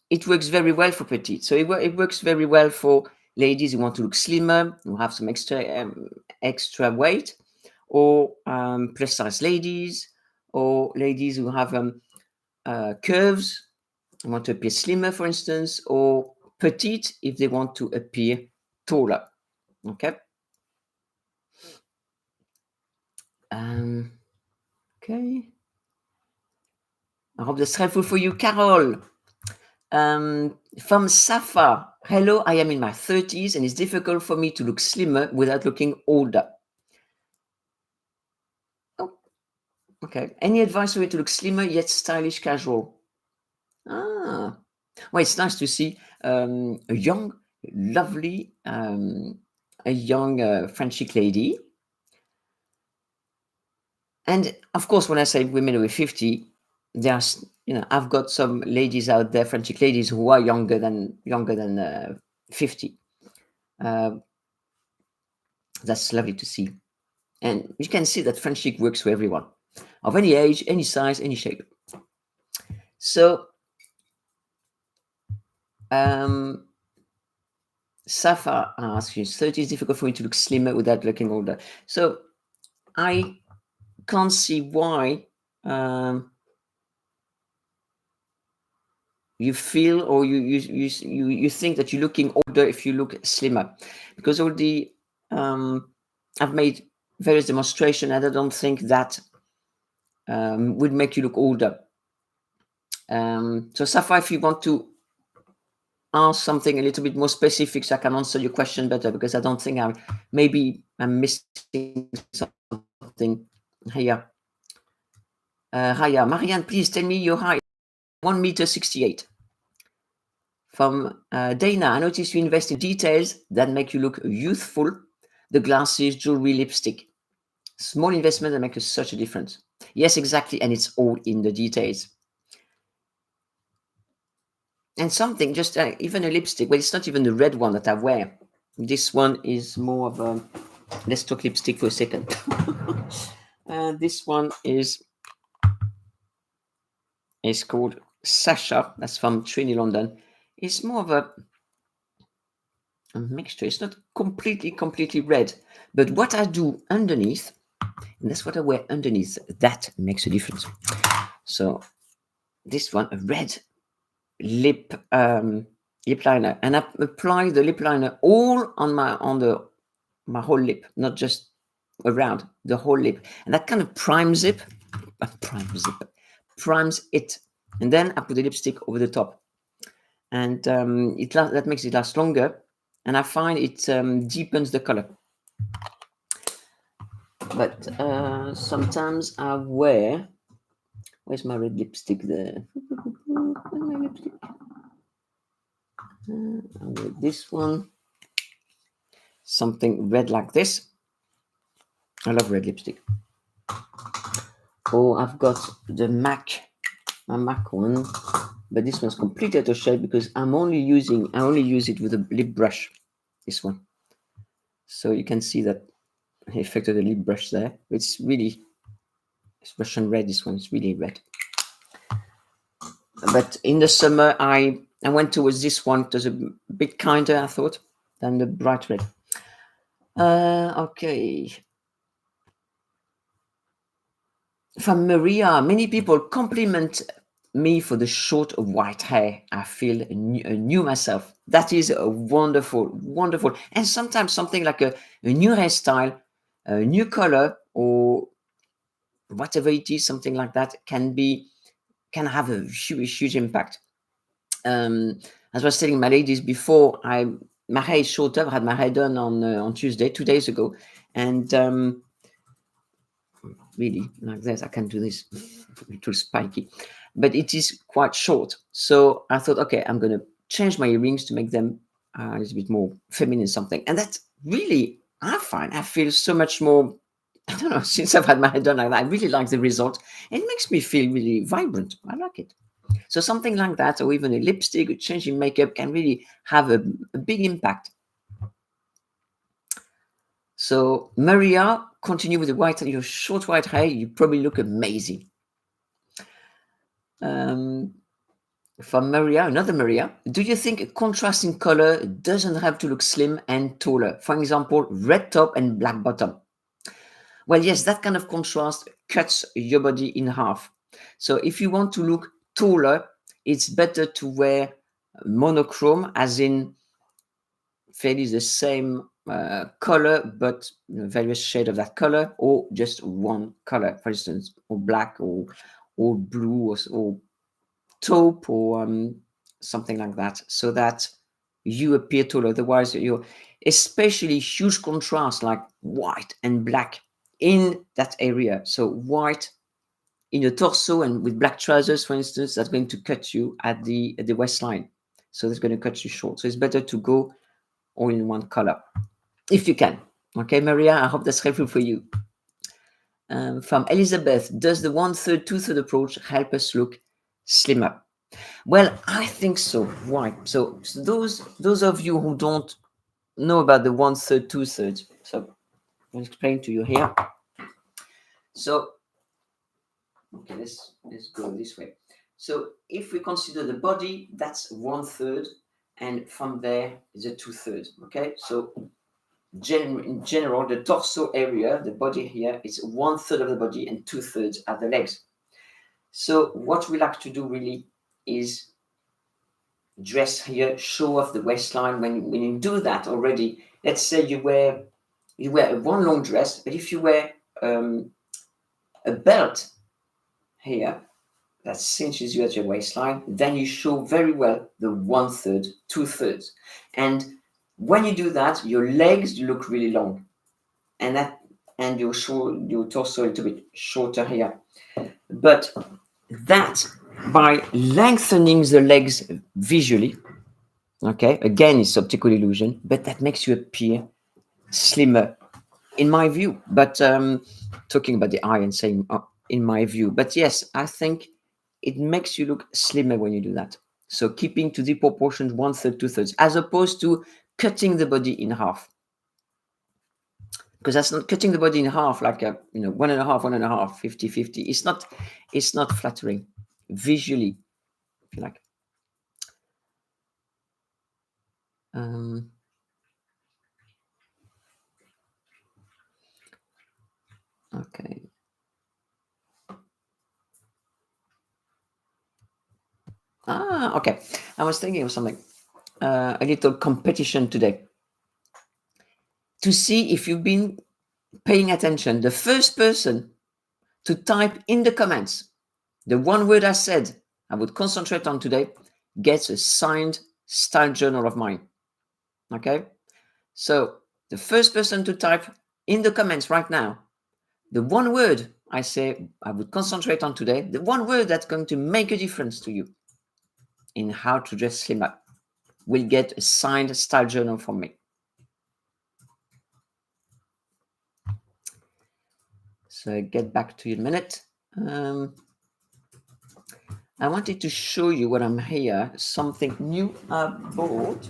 it works very well for petite. So it works very well for ladies who want to look slimmer, who have some extra weight, or plus size ladies, or ladies who have curves, want to appear slimmer, for instance, or petite if they want to appear taller. Okay. Okay. I hope that's helpful for you, Carol. From Safa, hello, I am in my 30s and it's difficult for me to look slimmer without looking older. Oh, Okay. Any advice for me to look slimmer yet stylish, casual? Ah, well, it's nice to see a young, lovely, a young French chic lady. And of course, when I say women over 50, there's, I've got some ladies out there, French chic ladies, who are younger than 50. Uh, that's lovely to see. And you can see that French chic works for everyone, of any age, any size, any shape. So, Safa asks you, 30 is difficult for me to look slimmer without looking older. So I can't see why you feel or you think that you're looking older if you look slimmer, because all the I've made various demonstrations and I don't think that would make you look older. So Safa, if you want to ask something a little bit more specific so I can answer your question better, because I don't think I'm missing something here. Hiya, Marianne, please tell me your height. 1 meter 68. From Dana, I noticed you invest in details that make you look youthful. The glasses, jewelry, lipstick. Small investment that make such a difference. Yes, exactly, and it's all in the details. And something, just even a lipstick, well, it's not even the red one that I wear. This one is more of a, let's talk lipstick for a second. This one is called Sasha, that's from Trinity, London. It's more of a mixture. It's not completely red, but what I do underneath, and that's what I wear underneath, that makes a difference. So this one, a red lip liner, and I apply the lip liner all on my whole lip, not just around the whole lip, and that kind of primes it, and then I put the lipstick over the top, and that makes it last longer, and I find it deepens the color. But sometimes I wear, where's my red lipstick there? Where's my lipstick? I wear this one, something red like this. I love red lipstick. Oh, I've got the my MAC one, but this one's completely out of shade because I only use it with a lip brush, this one. So you can see that effect of the lip brush there. It's Russian red, this one is really red. But in the summer, I went towards this one. It was a bit kinder, I thought, than the bright red. Okay. From Maria, many people compliment me for the short white hair. I feel new myself. That is a wonderful. And sometimes something like a new hairstyle, a new color, or whatever it is, something like that can have a huge impact. As I was telling my ladies before, my hair is shorter. I had my hair done on Tuesday, 2 days ago, and really like this. I can do this. A little spiky, but it is quite short. So I thought, okay, I'm going to change my earrings to make them a little bit more feminine, something. And that's really, I feel so much more. I don't know. Since I've had my hair done like that, I really like the result. It makes me feel really vibrant. I like it. So something like that, or even a lipstick, or changing makeup, can really have a big impact. So Maria, continue with your short white hair. You probably look amazing. From Maria, another Maria, do you think a contrasting color doesn't have to look slim and taller? For example, red top and black bottom. Well, yes, that kind of contrast cuts your body in half. So if you want to look taller, it's better to wear monochrome, as in fairly the same color, but various shade of that color, or just one color, for instance, or black, or blue, or taupe, or something like that, so that you appear taller. Otherwise, you're especially huge contrast like white and black in that area. So white in a torso and with black trousers, for instance, that's going to cut you at the waistline. So that's going to cut you short. So it's better to go all in one color, if you can. Okay, Maria, I hope that's helpful for you. From Elizabeth, does the 1/3, 2/3 approach help us look slimmer? Well, I think so. Why? So those of you who don't know about the 1/3, 2/3, so I'll explain to you here. So, okay, let's go this way. So if we consider the body, that's 1/3, and from there is a 2/3. Okay, so in general, the torso area, the body here, is 1/3 of the body and 2/3 are the legs. So what we like to do really is dress here, show off the waistline. When you do that already, let's say you wear one long dress, but if you wear a belt here that cinches you at your waistline, then you show very well the 1/3, 2/3. And when you do that, your legs look really long, and your torso a little bit shorter here. But that, by lengthening the legs visually, okay, again, it's optical illusion, but that makes you appear slimmer, in my view. But talking about the eye and saying in my view, but yes, I think it makes you look slimmer when you do that. So keeping to the proportions 1/3, 2/3, as opposed to cutting the body in half. Because that's not cutting the body in half, like a 1.5, 50-50. It's not flattering visually, if you like. Okay. Okay. I was thinking of something, a little competition today, to see if you've been paying attention. The first person to type in the comments the one word I said I would concentrate on today gets a signed style journal of mine. Okay? So the first person to type in the comments right now the one word I say I would concentrate on today, the one word that's going to make a difference to you in how to dress slimmer, will get a signed style journal from me. So I'll get back to you in a minute. I wanted to show you what I'm here, something new I bought.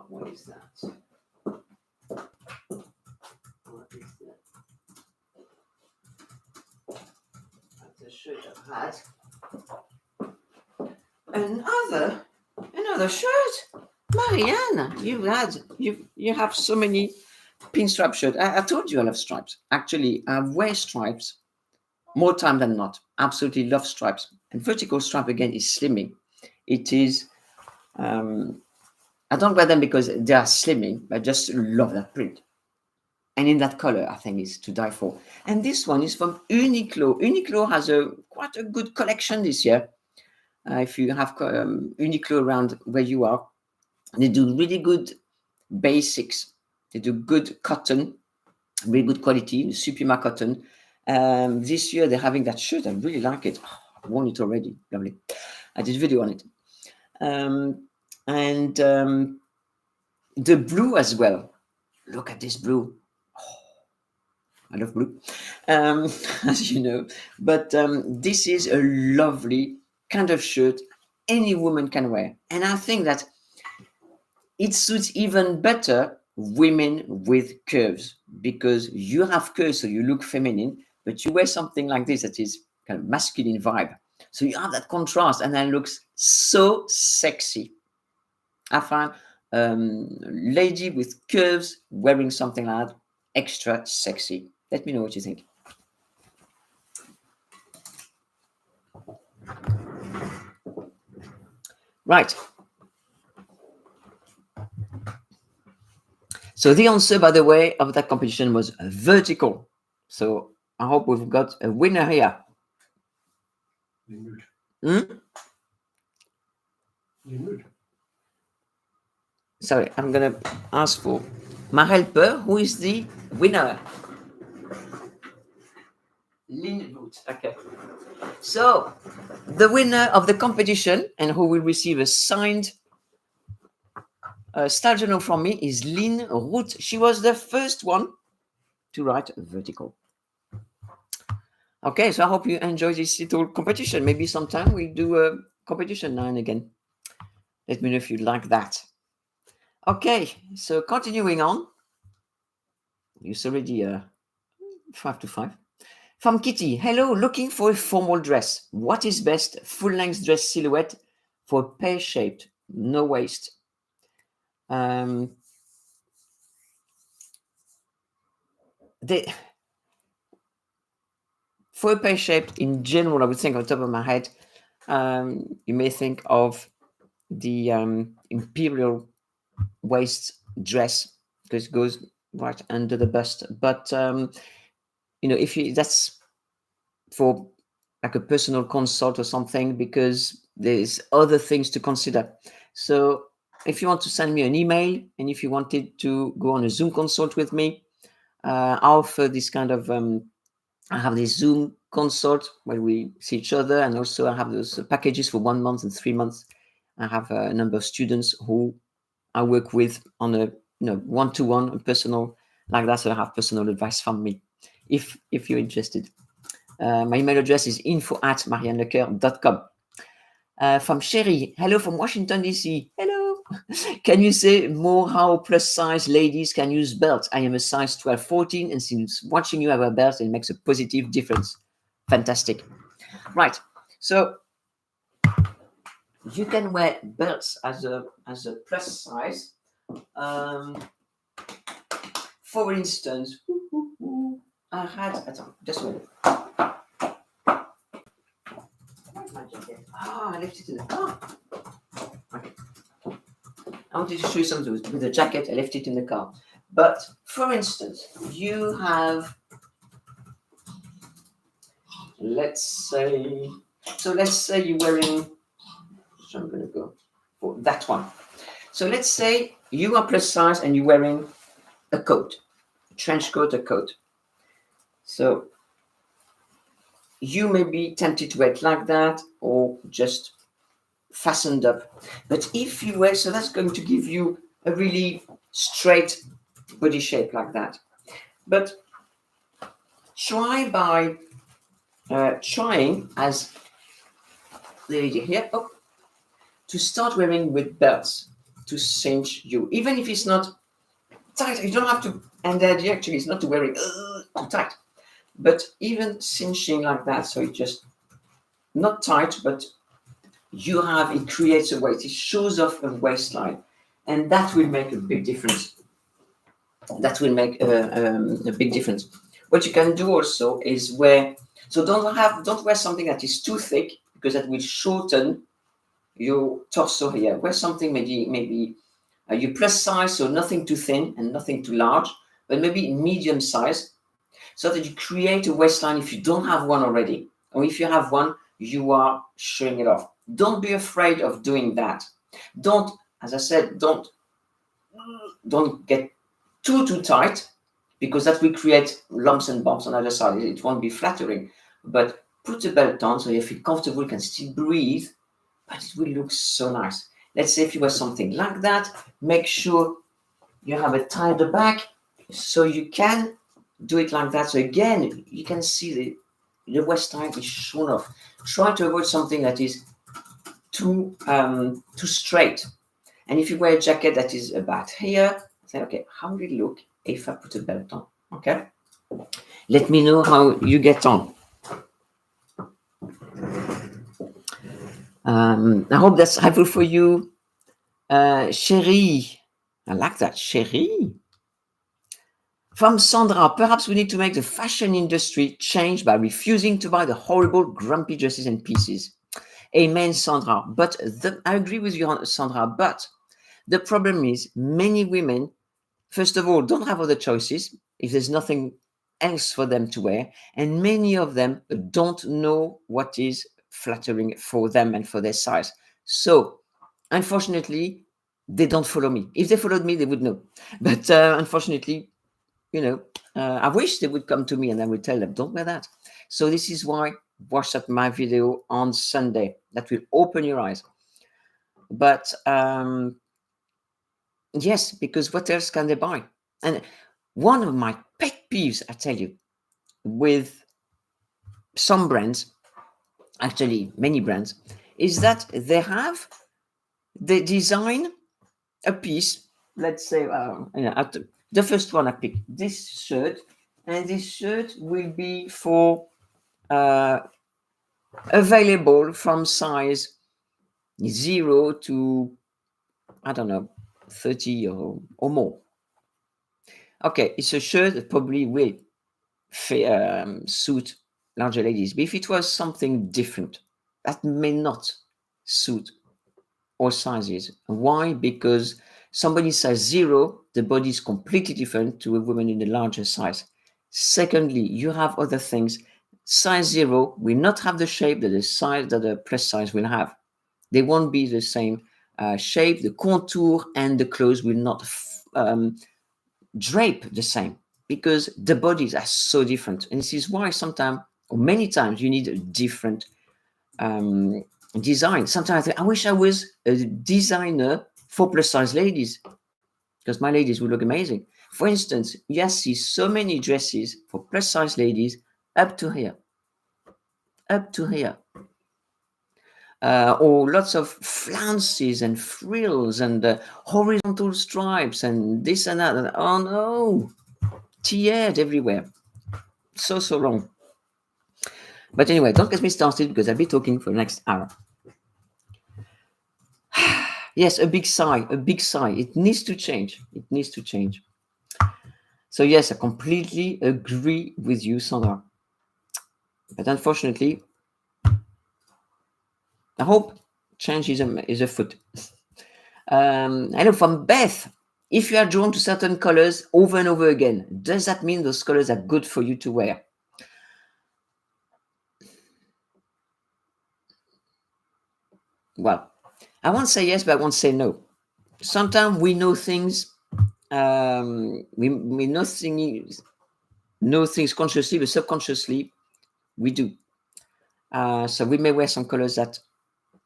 What is that? What is that? That's a shirt I've had. Another shirt. Marianne, you have so many pinstripe shirts. I told you I love stripes. Actually, I wear stripes more time than not. Absolutely love stripes. And vertical stripe again is slimming. It is. I don't wear them because they are slimming, but I just love that print. And in that color, I think is to die for. And this one is from Uniqlo. Uniqlo has quite a good collection this year. If you have Uniqlo around where you are, they do really good basics. They do good cotton, really good quality, Supima cotton. This year they're having that shirt. I really like it. Oh, I've worn it already. Lovely. I did a video on it. And the blue as well. Look at this blue. Oh, I love blue, as you know. But this is a lovely kind of shirt any woman can wear. And I think that it suits even better women with curves, because you have curves, so you look feminine, but you wear something like this that is kind of masculine vibe. So you have that contrast, and then looks so sexy. I find lady with curves wearing something like that extra sexy. Let me know what you think. Right. So the answer, by the way, of that competition was vertical. So I hope we've got a winner here. Sorry, I'm going to ask for my helper. Who is the winner? Lean boot. Okay. So the winner of the competition and who will receive a signed style journal from me is Lynn Root. She was the first one to write vertical. Okay, so I hope you enjoy this little competition. Maybe sometime we do a competition now and again. Let me know if you like that. Okay, so continuing on. It's already 5 to 5. From Kitty, hello, looking for a formal dress. What is best? Full-length dress silhouette for pear-shaped, no waist. For a pear-shaped, in general, I would think on the top of my head, you may think of the imperial waist dress because it goes right under the bust. But if that's for like a personal consult or something, because there's other things to consider. So if you want to send me an email and if you wanted to go on a Zoom consult with me, I offer this kind of I have this Zoom consult where we see each other, and also I have those packages for 1 month and 3 months. I have a number of students who I work with on a one-to-one, personal like that. So I have personal advice from me if you're interested. My email address is info@mariannelecoeur.com. From Sherry, hello from Washington, D.C. Hello. Can you say more how plus size ladies can use belts? I am a size 12, 14, and since watching you have a belt, it makes a positive difference. Fantastic. Right. So you can wear belts as a plus size. For instance, I had just a minute. I left it in the car. Okay. I wanted to show you something with the jacket. I left it in the car. But for instance, you have, let's say you're wearing, so I'm going to go for that one. So let's say you are plus size and you're wearing a coat, a trench coat, a coat. So you may be tempted to wear it like that or just fastened up. But if you wear, so that's going to give you a really straight body shape like that. But try by trying as the lady here, to start wearing with belts to cinch you, even if it's not tight. You don't have to, and the idea actually is not to wear it too tight, but even cinching like that, so it just not tight, but it creates a waist. It shows off a waistline, and that will make a big difference. That will make a big difference. What you can do also is don't wear something that is too thick, because that will shorten your torso here. Wear something maybe you plus size, so nothing too thin and nothing too large, but maybe medium size, so that you create a waistline if you don't have one already, or if you have one, you are showing it off. Don't be afraid of doing that. Don't, as I said, don't get too tight, because that will create lumps and bumps on the other side. It won't be flattering. But put a belt on so you feel comfortable, you can still breathe, but it will look so nice. Let's say if you wear something like that, make sure you have a tie at the back so you can do it like that. So again, you can see the waistline is shown off. Try to avoid something that is too straight. And if you wear a jacket that is about here, say, okay, how will it look if I put a belt on? Okay. Let me know how you get on. I hope that's helpful for you. Cherie, I like that, Cherie. From Sandra, perhaps we need to make the fashion industry change by refusing to buy the horrible, grumpy dresses and pieces. Amen, Sandra. But I agree with you, Sandra, but the problem is many women, first of all, don't have other choices if there's nothing else for them to wear, and many of them don't know what is flattering for them and for their size. So, unfortunately, they don't follow me. If they followed me, they would know. But unfortunately, I wish they would come to me and I would tell them, don't wear that. So this is why watch up my video on Sunday. That will open your eyes. But yes, because what else can they buy? And one of my pet peeves, I tell you, with some brands, actually many brands, is that they design a piece. Let's say, the first one I picked, this shirt, and this shirt will be for available from size 0 to, I don't know, 30 or more. Okay, it's a shirt that probably will suit larger ladies. But if it was something different, that may not suit all sizes. Why? Because somebody size 0, the body is completely different to a woman in a larger size. Secondly, you have other things. Size 0 will not have the shape that the plus size will have. They won't be the same shape. The contour and the clothes will not drape the same, because the bodies are so different. And this is why sometimes, or many times, you need a different design. Sometimes I think, I wish I was a designer for plus size ladies, because my ladies would look amazing. For instance, you see so many dresses for plus size ladies up to here. Or lots of flounces and frills and horizontal stripes and this and that. And, oh no, tiered everywhere. So wrong. But anyway, don't get me started, because I'll be talking for the next hour. Yes, a big sigh. It needs to change. So yes, I completely agree with you, Sandra. But unfortunately, I hope change is afoot. Hello from Beth. If you are drawn to certain colors over and over again, does that mean those colors are good for you to wear? Well, I won't say yes, but I won't say no. Sometimes we know things. We know things consciously, but subconsciously we do. So we may wear some colors that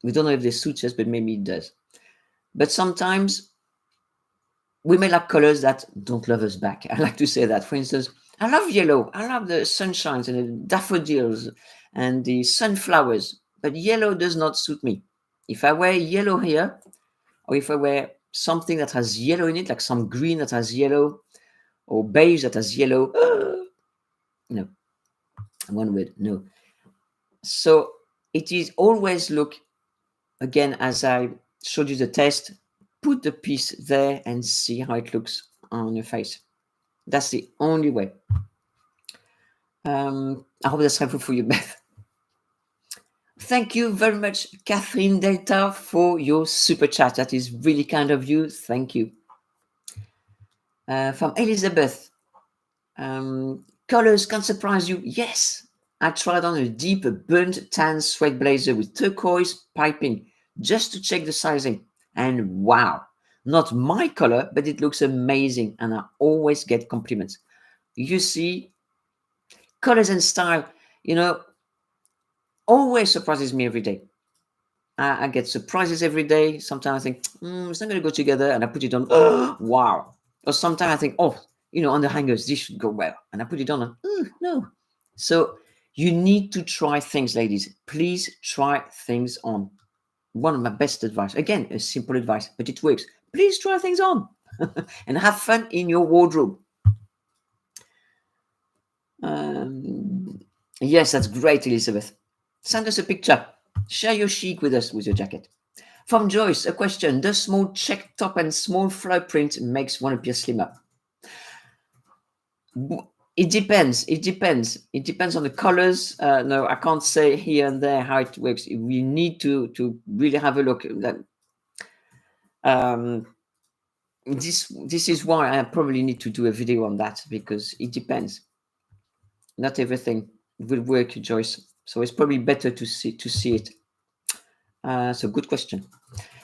we don't know if they suit us, but maybe it does. But sometimes we may like colors that don't love us back. I like to say that. For instance, I love yellow. I love the sunshines and the daffodils and the sunflowers, but yellow does not suit me. If I wear yellow here, or if I wear something that has yellow in it, like some green that has yellow, or beige that has yellow, no. One word, no. So it is always look, again, as I showed you the test, put the piece there and see how it looks on your face. That's the only way. I hope that's helpful for you, Beth. Thank you very much, Catherine Delta, for your super chat. That is really kind of you. Thank you. From Elizabeth, colors can surprise you. Yes, I tried on a deep burnt tan sweat blazer with turquoise piping just to check the sizing. And wow, not my color, but it looks amazing. And I always get compliments. You see, colors and style, always surprises me every day. I get surprises every day. Sometimes I think, it's not going to go together. And I put it on. Oh, wow. Or sometimes I think, on the hangers, this should go well. And I put it on and, no. So you need to try things, ladies. Please try things on. One of my best advice. Again, a simple advice, but it works. Please try things on and have fun in your wardrobe. Yes, that's great, Elizabeth. Send us a picture. Share your chic with us with your jacket. From Joyce, a question. Does small check top and small flower print makes one appear slimmer? It depends. It depends on the colors. No, I can't say here and there how it works. We need to really have a look. This is why I probably need to do a video on that, because it depends. Not everything will work, Joyce. So it's probably better to see it. So good question.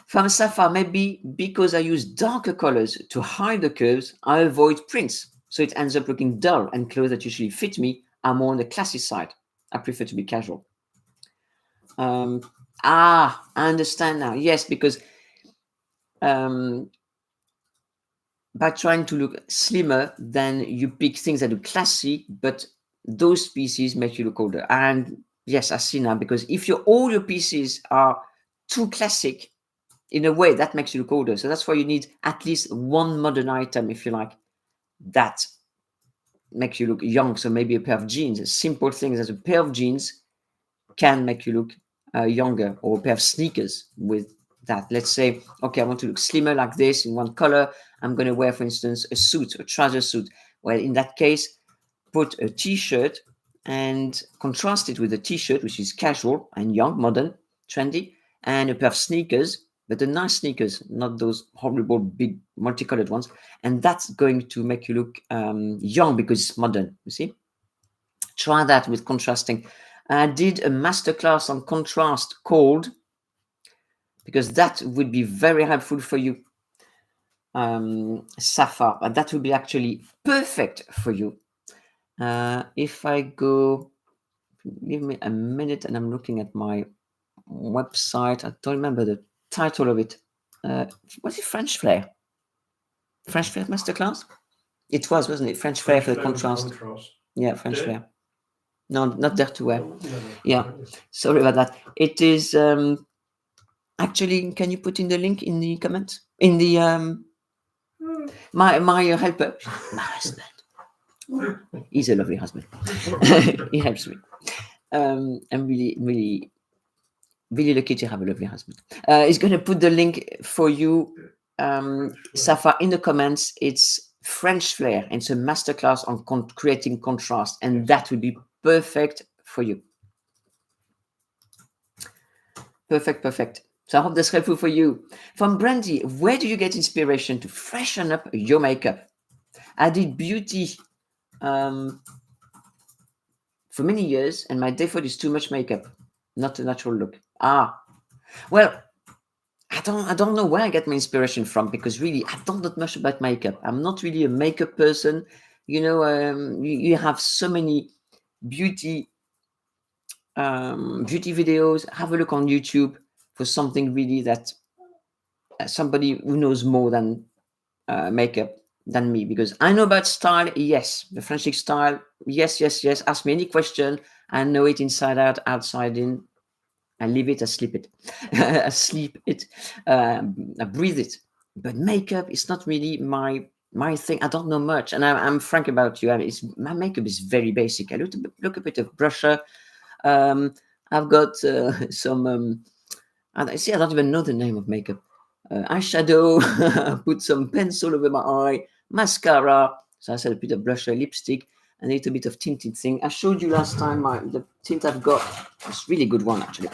From Safa, maybe because I use darker colors to hide the curves, I avoid prints. So it ends up looking dull, and clothes that usually fit me are more on the classy side. I prefer to be casual. I understand now. Yes, because by trying to look slimmer, then you pick things that are classy, but those pieces make you look older. And yes, I see now, because if all your pieces are too classic, in a way, that makes you look older. So that's why you need at least one modern item, if you like, that makes you look young. So maybe a pair of jeans, a simple thing as a pair of jeans can make you look younger, or a pair of sneakers with that. Let's say, okay, I want to look slimmer like this in one color. I'm going to wear, for instance, a suit, a trouser suit. Well, in that case, put a t-shirt and contrast it with a t-shirt, which is casual and young, modern, trendy, and a pair of sneakers, but the nice sneakers, not those horrible, big, multicolored ones. And that's going to make you look young because it's modern, you see? Try that with contrasting. I did a masterclass on contrast called, because that would be very helpful for you, Safa, and that would be actually perfect for you. If I go, give me a minute, and I'm looking at my website. I don't remember the title of it. Was it French Flair? French Flair Masterclass? It was, wasn't it? French Flair for the contrast. Yeah, French Flair. No, not Dare to Wear. Yeah, sorry about that. It is actually. Can you put in the link in the comments? In the my helper, my husband. He's a lovely husband. He helps me. I'm really lucky to have a lovely husband. He's going to put the link for you, Safa, in the comments. It's French Flair, and it's a masterclass on creating contrast, and that would be perfect for you. Perfect. So I hope that's helpful for you. From Brandy, where do you get inspiration to freshen up your makeup? I did beauty for many years, and my default is too much makeup, not a natural look. Well, I don't know where I get my inspiration from, because really I don't know much about makeup. I'm not really a makeup person. You know, you have so many beauty videos. Have a look on YouTube for something really that somebody who knows more than makeup than me, because I know about style. Yes, the French Chic style. Yes. Ask me any question. I know it inside out, outside in. I live it, I sleep it. I sleep it. I breathe it. But makeup is not really my thing. I don't know much, and I'm frank about you. My makeup is very basic. I look a bit of brusher. I've got some. I don't even know the name of makeup. Eyeshadow. Put some pencil over my eye. Mascara. So I said a bit of blusher, lipstick, and a little bit of tinted thing. I showed you last time the tint I've got. It's a really good one, actually.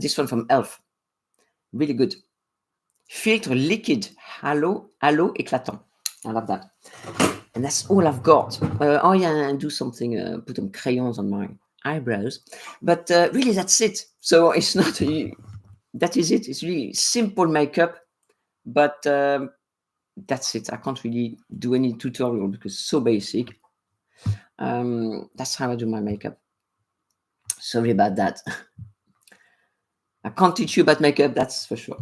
This one from Elf. Really good. Filtre liquid. Halo éclatant. I love that. And that's all I've got. And do something, put some crayons on my eyebrows. But really, that's it. So it's not, that is it. It's really simple makeup. But that's it. I can't really do any tutorial because it's so basic. That's how I do my makeup. Sorry about that. I can't teach you about makeup, that's for sure.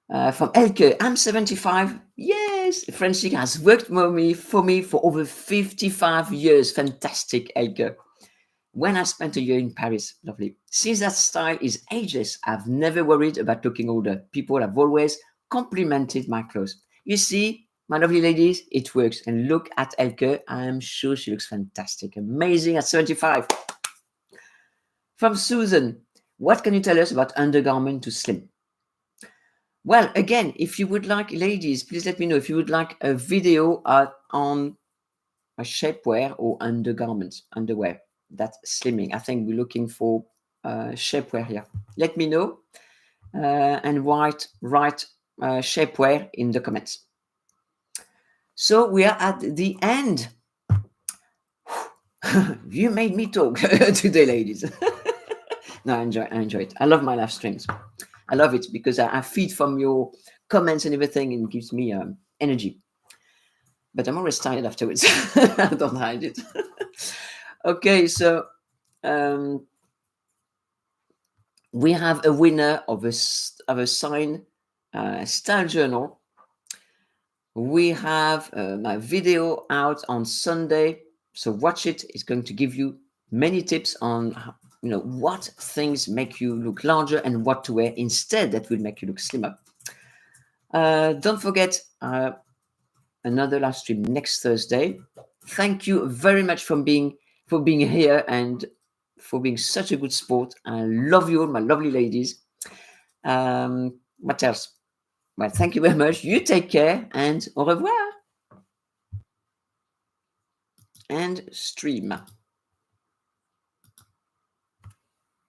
From Lecoeur, I'm 75. Yes, French Chic has worked for me for over 55 years. Fantastic, Lecoeur. When I spent a year in Paris, lovely. Since that style is ageless, I've never worried about looking older. People have always complimented my clothes. You see, my lovely ladies, it works. And look at Lecoeur. I'm sure she looks fantastic. Amazing at 75. From Susan, what can you tell us about undergarment to slim? Well, again, if you would like, ladies, please let me know if you would like a video on a shapewear or underwear. That's slimming. I think we're looking for shapewear here. Let me know and write shapewear in the comments. So we are at the end. You made me talk today, ladies. No, I enjoy it. I love my live streams. I love it because I feed from your comments and everything, and it gives me energy. But I'm always tired afterwards. I don't hide it. Okay, so we have a winner of a signed style journal. We have my video out on Sunday, so watch it. It's going to give you many tips on what things make you look larger and what to wear instead that will make you look slimmer. Don't forget another live stream next Thursday. Thank you very much for being here and for being such a good sport. I love you all, my lovely ladies. What else? Well, thank you very much. You take care and au revoir. And stream.